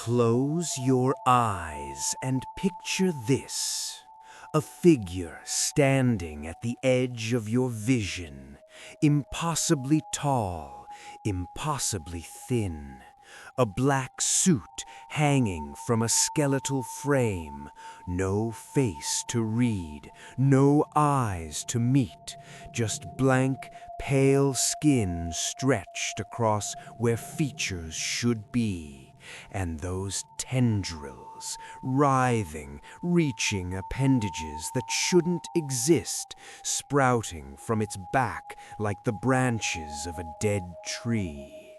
Close your eyes and picture this. A figure standing at the edge of your vision, impossibly tall, impossibly thin. A black suit hanging from a skeletal frame, no face to read, no eyes to meet, just blank, pale skin stretched across where features should be. And those tendrils, writhing, reaching appendages that shouldn't exist, sprouting from its back like the branches of a dead tree.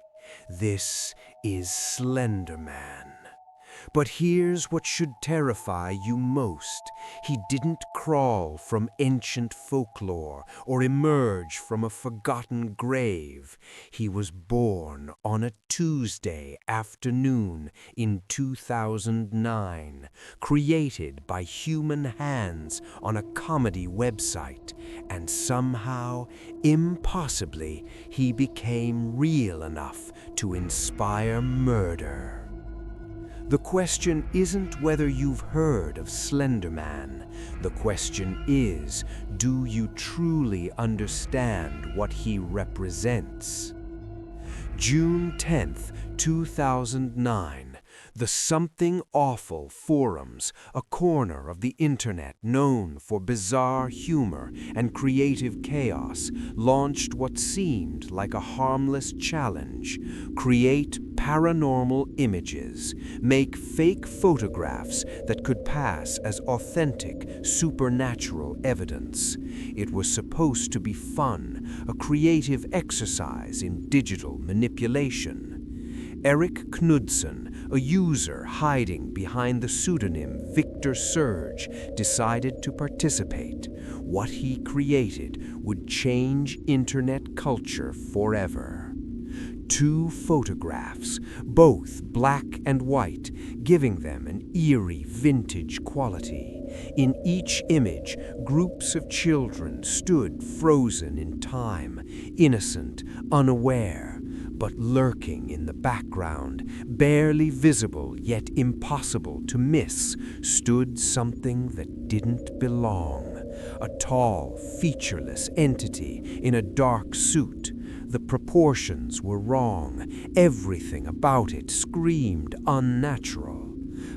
This is Slender Man. But here's what should terrify you most. He didn't crawl from ancient folklore or emerge from a forgotten grave. He was born on a Tuesday afternoon in 2009, created by human hands on a comedy website, and somehow, impossibly, he became real enough to inspire murder. The question isn't whether you've heard of Slender Man. The question is, do you truly understand what he represents? June 10th, 2009. The Something Awful forums, a corner of the internet known for bizarre humor and creative chaos, launched what seemed like a harmless challenge. Create paranormal images, make fake photographs that could pass as authentic, supernatural evidence. It was supposed to be fun, a creative exercise in digital manipulation. Eric Knudsen, a user hiding behind the pseudonym Victor Surge, decided to participate. What he created would change internet culture forever. 2 photographs, both black and white, giving them an eerie vintage quality. In each image, groups of children stood frozen in time, innocent, unaware. But lurking in the background, barely visible yet impossible to miss, stood something that didn't belong. A tall, featureless entity in a dark suit. The proportions were wrong. Everything about it screamed unnatural.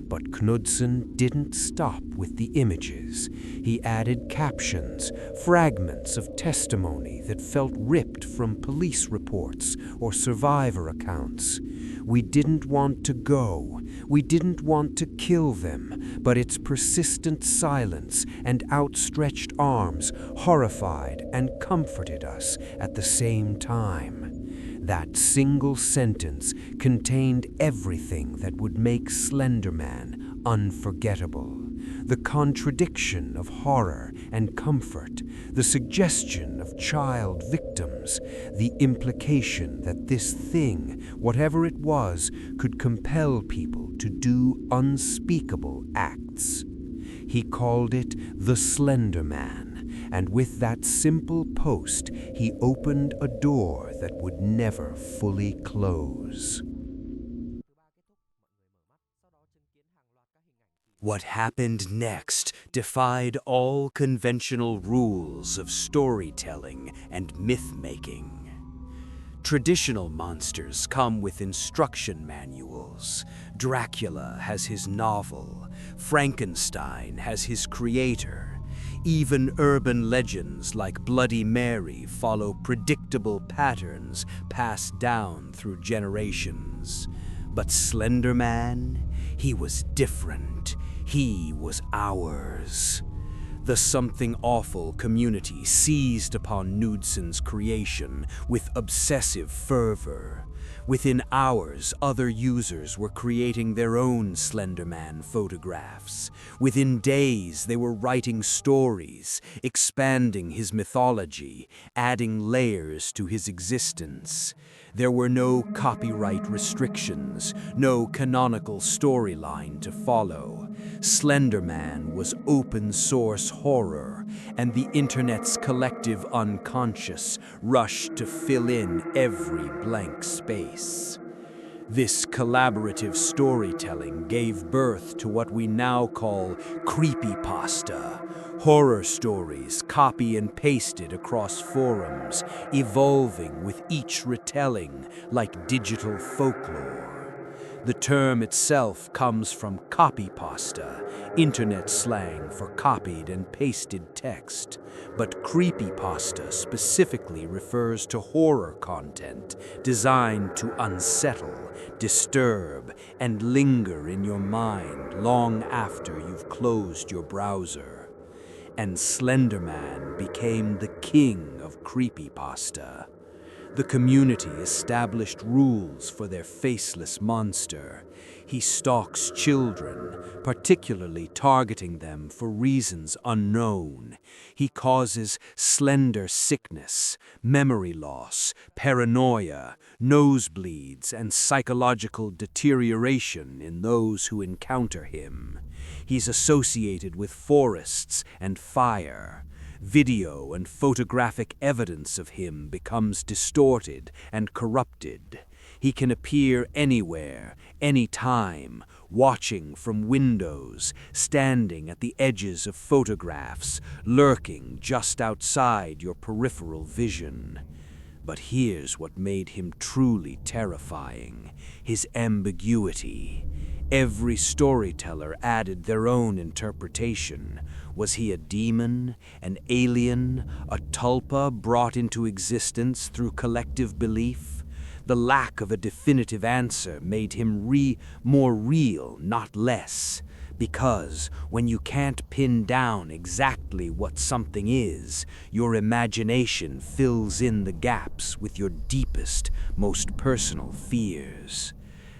But Knudsen didn't stop with the images. He added captions, fragments of testimony that felt ripped from police reports or survivor accounts. We didn't want to go. We didn't want to kill them, but its persistent silence and outstretched arms horrified and comforted us at the same time. That single sentence contained everything that would make Slender Man unforgettable. The contradiction of horror and comfort, the suggestion of child victims, the implication that this thing, whatever it was, could compel people to do unspeakable acts. He called it the Slender Man. And with that simple post, he opened a door that would never fully close. What happened next defied all conventional rules of storytelling and myth-making. Traditional monsters come with instruction manuals. Dracula has his novel. Frankenstein has his creator. Even urban legends like Bloody Mary follow predictable patterns passed down through generations. But Slender Man, he was different. He was ours. The Something Awful community seized upon Knudsen's creation with obsessive fervor. Within hours, other users were creating their own Slender Man photographs. Within days, they were writing stories, expanding his mythology, adding layers to his existence. There were no copyright restrictions, no canonical storyline to follow. Slender Man was open-source horror, and the internet's collective unconscious rushed to fill in every blank space. This collaborative storytelling gave birth to what we now call creepypasta, horror stories copy and pasted across forums, evolving with each retelling like digital folklore. The term itself comes from copypasta, internet slang for copied and pasted text. But creepypasta specifically refers to horror content designed to unsettle, disturb, and linger in your mind long after you've closed your browser. And Slender Man became the king of creepypasta. The community established rules for their faceless monster. He stalks children, particularly targeting them for reasons unknown. He causes slender sickness, memory loss, paranoia, nosebleeds, and psychological deterioration in those who encounter him. He's associated with forests and fire. Video and photographic evidence of him becomes distorted and corrupted. He can appear anywhere, anytime, watching from windows, standing at the edges of photographs, lurking just outside your peripheral vision. But here's what made him truly terrifying: his ambiguity. Every storyteller added their own interpretation. Was he a demon, an alien, a tulpa brought into existence through collective belief? The lack of a definitive answer made him more real, not less. Because when you can't pin down exactly what something is, your imagination fills in the gaps with your deepest, most personal fears.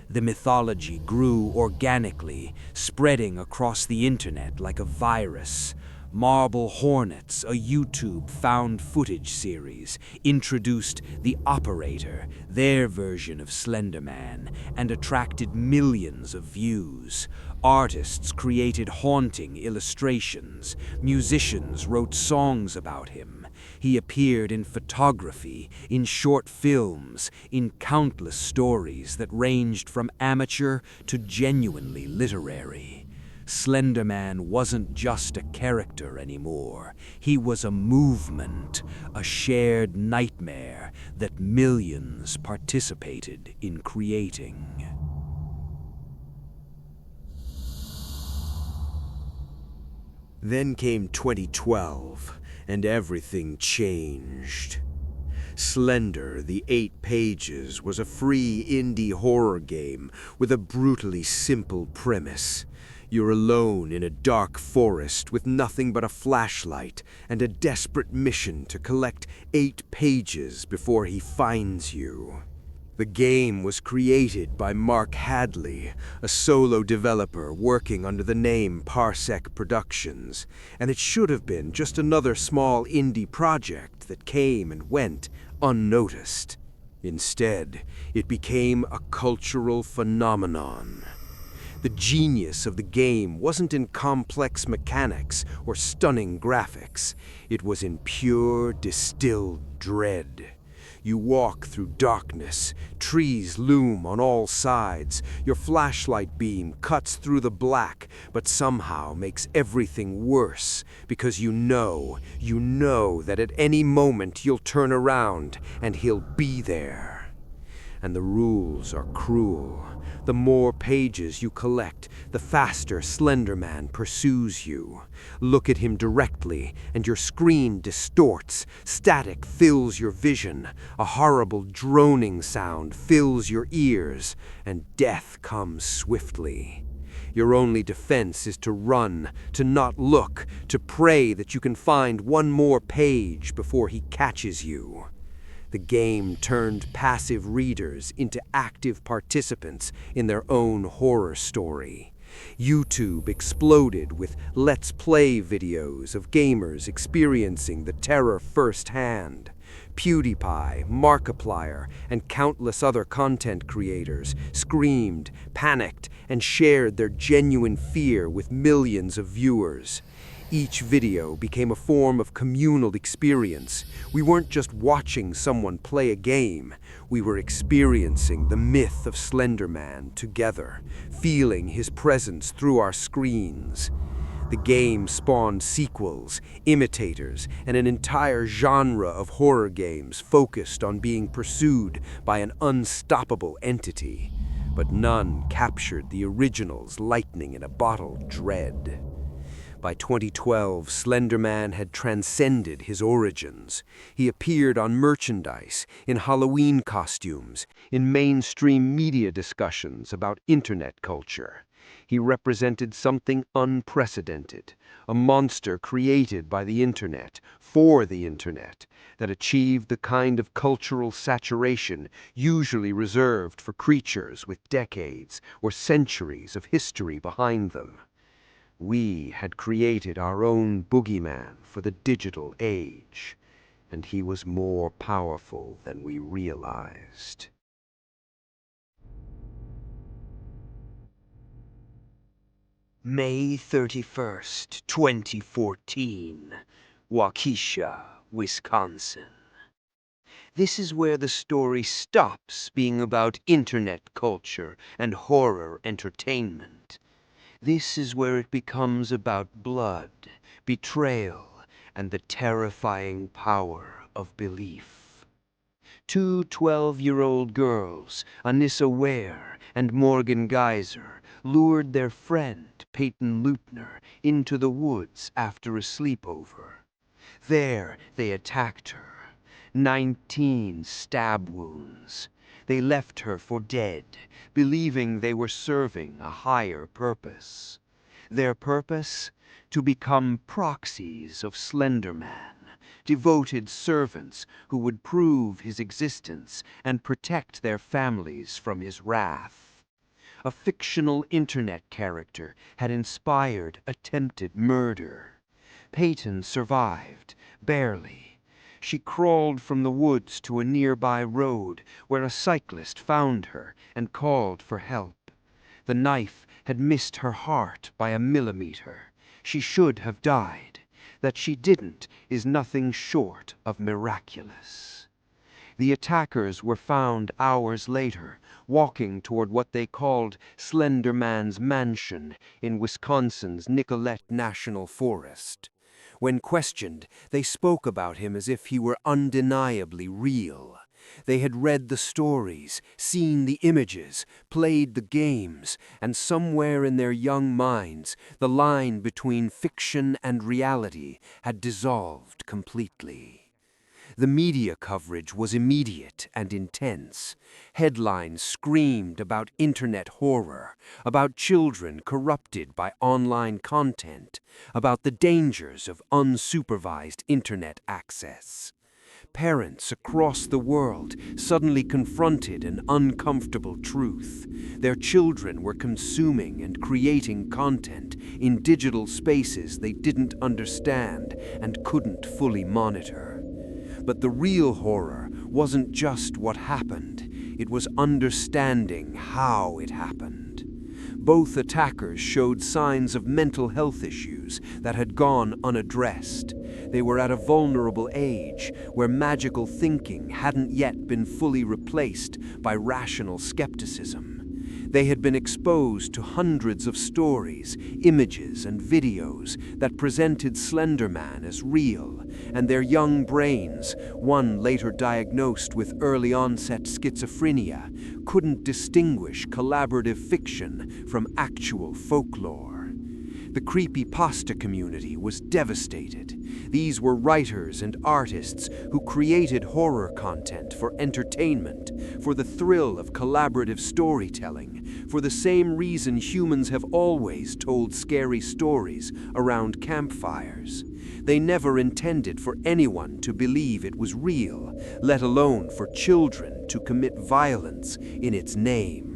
The mythology grew organically, spreading across the internet like a virus. Marble Hornets, a YouTube found footage series, introduced The Operator, their version of Slender Man, and attracted millions of views. Artists created haunting illustrations. Musicians wrote songs about him. He appeared in photography, in short films, in countless stories that ranged from amateur to genuinely literary. Slender Man wasn't just a character anymore. He was a movement, a shared nightmare that millions participated in creating. Then came 2012, and everything changed. Slender, the 8 Pages, was a free indie horror game with a brutally simple premise. You're alone in a dark forest with nothing but a flashlight and a desperate mission to collect 8 pages before he finds you. The game was created by Mark Hadley, a solo developer working under the name Parsec Productions, and it should have been just another small indie project that came and went unnoticed. Instead, it became a cultural phenomenon. The genius of the game wasn't in complex mechanics or stunning graphics. It was in pure, distilled dread. You walk through darkness, trees loom on all sides, your flashlight beam cuts through the black, but somehow makes everything worse, because you know that at any moment you'll turn around and he'll be there. And the rules are cruel. The more pages you collect, the faster Slender Man pursues you. Look at him directly, and your screen distorts. Static fills your vision. A horrible droning sound fills your ears, and death comes swiftly. Your only defense is to run, to not look, to pray that you can find one more page before he catches you. The game turned passive readers into active participants in their own horror story. YouTube exploded with Let's Play videos of gamers experiencing the terror firsthand. PewDiePie, Markiplier, and countless other content creators screamed, panicked, and shared their genuine fear with millions of viewers. Each video became a form of communal experience. We weren't just watching someone play a game, we were experiencing the myth of Slender Man together, feeling his presence through our screens. The game spawned sequels, imitators, and an entire genre of horror games focused on being pursued by an unstoppable entity. But none captured the original's lightning-in-a-bottle dread. By 2012, Slender Man had transcended his origins. He appeared on merchandise, in Halloween costumes, in mainstream media discussions about internet culture. He represented something unprecedented, a monster created by the internet, for the internet, that achieved the kind of cultural saturation usually reserved for creatures with decades or centuries of history behind them. We had created our own boogeyman for the digital age, and he was more powerful than we realized. May 31st, 2014, Waukesha, Wisconsin. This is where the story stops being about internet culture and horror entertainment. This is where it becomes about blood, betrayal, and the terrifying power of belief. Two 12-year-old girls, Anissa Ware and Morgan Geyser, lured their friend, Peyton Leutner, into the woods after a sleepover. There they attacked her. 19 stab wounds. They left her for dead, believing they were serving a higher purpose. Their purpose? To become proxies of Slender Man, devoted servants who would prove his existence and protect their families from his wrath. A fictional internet character had inspired attempted murder. Peyton survived, barely. She crawled from the woods to a nearby road where a cyclist found her and called for help. The knife had missed her heart by a millimeter. She should have died. That she didn't is nothing short of miraculous. The attackers were found hours later, walking toward what they called Slender Man's mansion in Wisconsin's Nicollet National Forest. When questioned, they spoke about him as if he were undeniably real. They had read the stories, seen the images, played the games, and somewhere in their young minds, the line between fiction and reality had dissolved completely. The media coverage was immediate and intense. Headlines screamed about internet horror, about children corrupted by online content, about the dangers of unsupervised internet access. Parents across the world suddenly confronted an uncomfortable truth. Their children were consuming and creating content in digital spaces they didn't understand and couldn't fully monitor. But the real horror wasn't just what happened, it was understanding how it happened. Both attackers showed signs of mental health issues that had gone unaddressed. They were at a vulnerable age where magical thinking hadn't yet been fully replaced by rational skepticism. They had been exposed to hundreds of stories, images, and videos that presented Slender Man as real, and their young brains, one later diagnosed with early-onset schizophrenia, couldn't distinguish collaborative fiction from actual folklore. The creepypasta community was devastated. These were writers and artists who created horror content for entertainment, for the thrill of collaborative storytelling, for the same reason humans have always told scary stories around campfires. They never intended for anyone to believe it was real, let alone for children to commit violence in its name.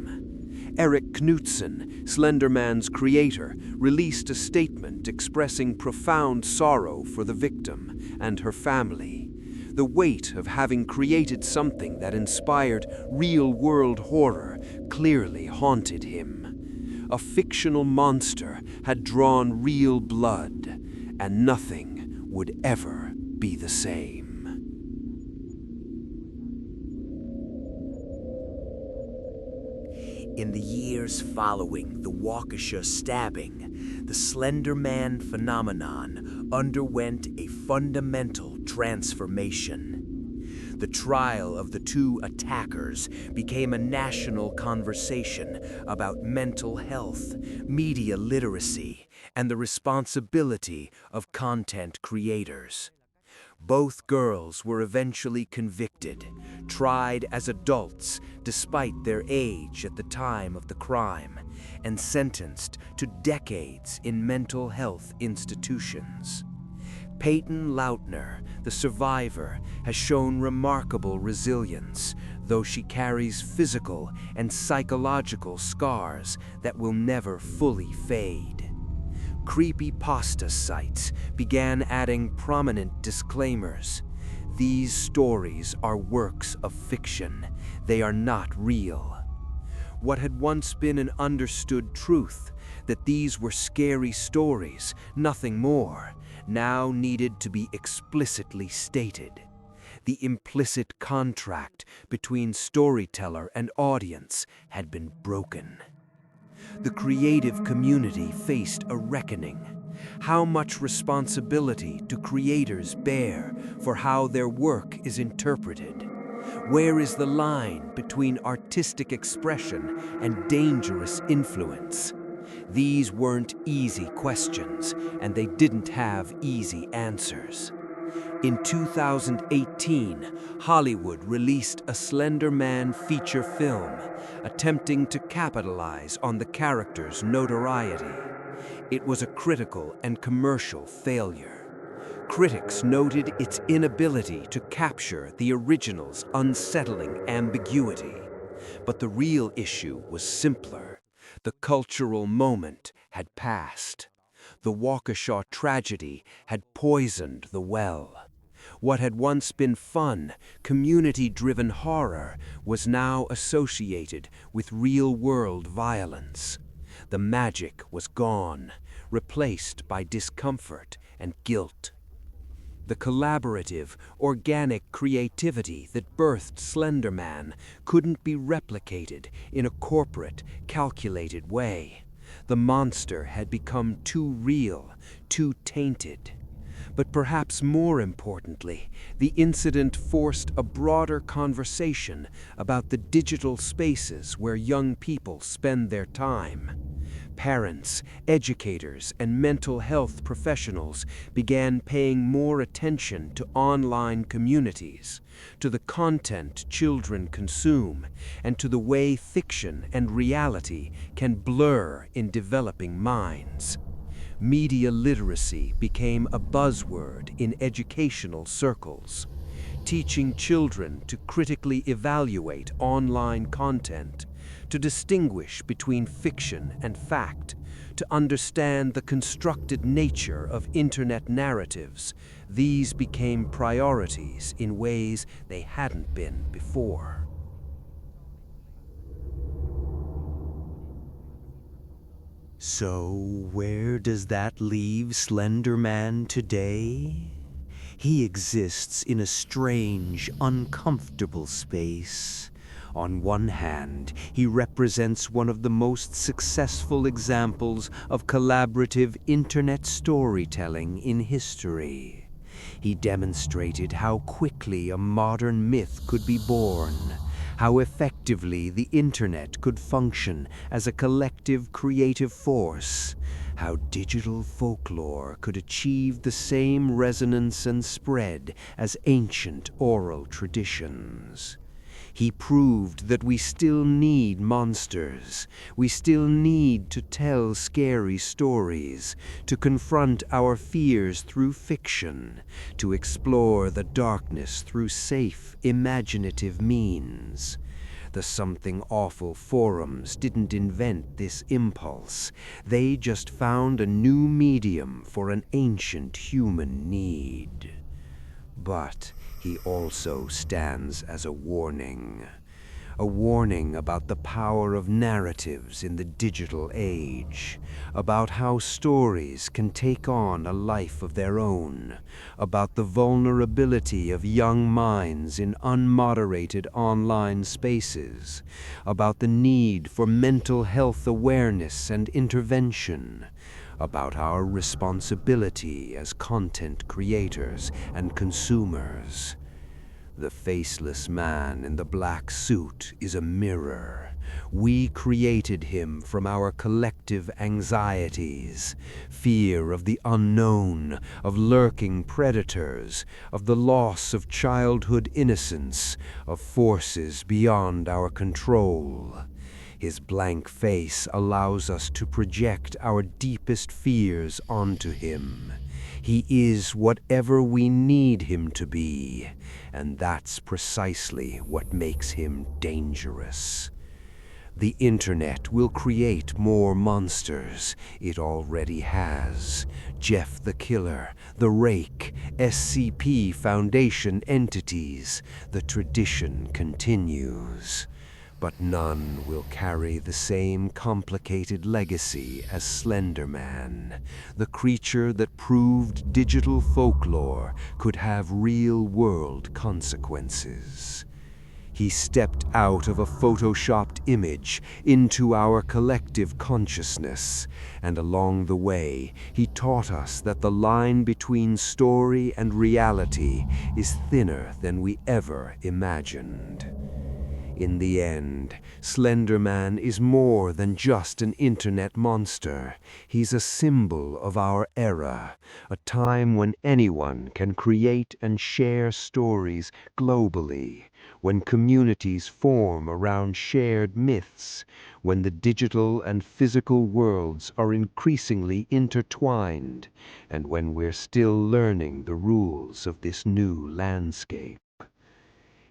Eric Knudsen, Slender Man's creator, released a statement expressing profound sorrow for the victim and her family. The weight of having created something that inspired real-world horror clearly haunted him. A fictional monster had drawn real blood, and nothing would ever be the same. In the years following the Waukesha stabbing, the Slender Man phenomenon underwent a fundamental transformation. The trial of the two attackers became a national conversation about mental health, media literacy, and the responsibility of content creators. Both girls were eventually convicted, tried as adults despite their age at the time of the crime, and sentenced to decades in mental health institutions. Peyton Lautner, the survivor, has shown remarkable resilience, though she carries physical and psychological scars that will never fully fade. Creepypasta sites began adding prominent disclaimers. These stories are works of fiction. They are not real. What had once been an understood truth, that these were scary stories, nothing more, now needed to be explicitly stated. The implicit contract between storyteller and audience had been broken. The creative community faced a reckoning. How much responsibility do creators bear for how their work is interpreted? Where is the line between artistic expression and dangerous influence? These weren't easy questions, and they didn't have easy answers. In 2018, Hollywood released a Slender Man feature film, attempting to capitalize on the character's notoriety. It was a critical and commercial failure. Critics noted its inability to capture the original's unsettling ambiguity. But the real issue was simpler. The cultural moment had passed. The Waukesha tragedy had poisoned the well. What had once been fun, community-driven horror was now associated with real-world violence. The magic was gone, replaced by discomfort and guilt. The collaborative, organic creativity that birthed Slender Man couldn't be replicated in a corporate, calculated way. The monster had become too real, too tainted. But perhaps more importantly, the incident forced a broader conversation about the digital spaces where young people spend their time. Parents, educators, and mental health professionals began paying more attention to online communities, to the content children consume, and to the way fiction and reality can blur in developing minds. Media literacy became a buzzword in educational circles. Teaching children to critically evaluate online content, to distinguish between fiction and fact, to understand the constructed nature of internet narratives, these became priorities in ways they hadn't been before. So, where does that leave Slender Man today? He exists in a strange, uncomfortable space. On one hand, he represents one of the most successful examples of collaborative internet storytelling in history. He demonstrated how quickly a modern myth could be born, how effectively the internet could function as a collective creative force, how digital folklore could achieve the same resonance and spread as ancient oral traditions. He proved that we still need monsters. We still need to tell scary stories, to confront our fears through fiction, to explore the darkness through safe, imaginative means. The Something Awful forums didn't invent this impulse. They just found a new medium for an ancient human need. But he also stands as a warning. a warning about the power of narratives in the digital age, about how stories can take on a life of their own, about the vulnerability of young minds in unmoderated online spaces, about the need for mental health awareness and intervention, about our responsibility as content creators and consumers. The faceless man in the black suit is a mirror. We created him from our collective anxieties, fear of the unknown, of lurking predators, of the loss of childhood innocence, of forces beyond our control. His blank face allows us to project our deepest fears onto him. He is whatever we need him to be, and that's precisely what makes him dangerous. The internet will create more monsters. It already has. Jeff the Killer, the Rake, SCP Foundation entities. The tradition continues. But none will carry the same complicated legacy as Slender Man, the creature that proved digital folklore could have real-world consequences. He stepped out of a photoshopped image into our collective consciousness, and along the way, he taught us that the line between story and reality is thinner than we ever imagined. In the end, Slender Man is more than just an internet monster. He's a symbol of our era, a time when anyone can create and share stories globally, when communities form around shared myths, when the digital and physical worlds are increasingly intertwined, and when we're still learning the rules of this new landscape.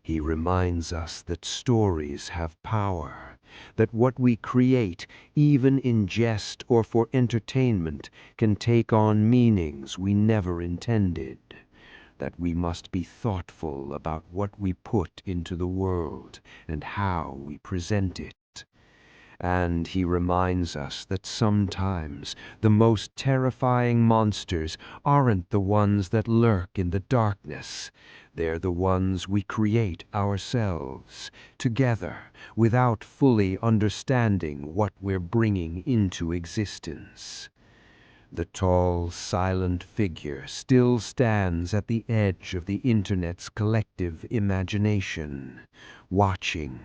He reminds us that stories have power, that what we create, even in jest or for entertainment, can take on meanings we never intended, that we must be thoughtful about what we put into the world and how we present it. And he reminds us that sometimes the most terrifying monsters aren't the ones that lurk in the darkness. They're the ones we create ourselves, together, without fully understanding what we're bringing into existence. The tall, silent figure still stands at the edge of the Internet's collective imagination, watching,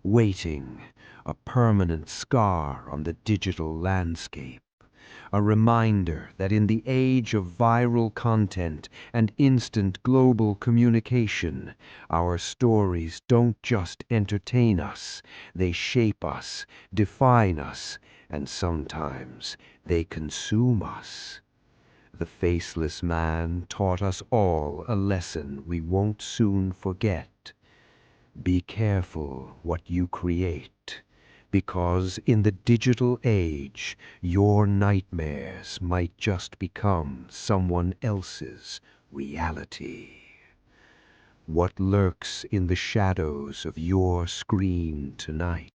waiting, a permanent scar on the digital landscape. A reminder that in the age of viral content and instant global communication, our stories don't just entertain us, they shape us, define us, and sometimes they consume us. The faceless man taught us all a lesson we won't soon forget. Be careful what you create, because in the digital age, your nightmares might just become someone else's reality. What lurks in the shadows of your screen tonight?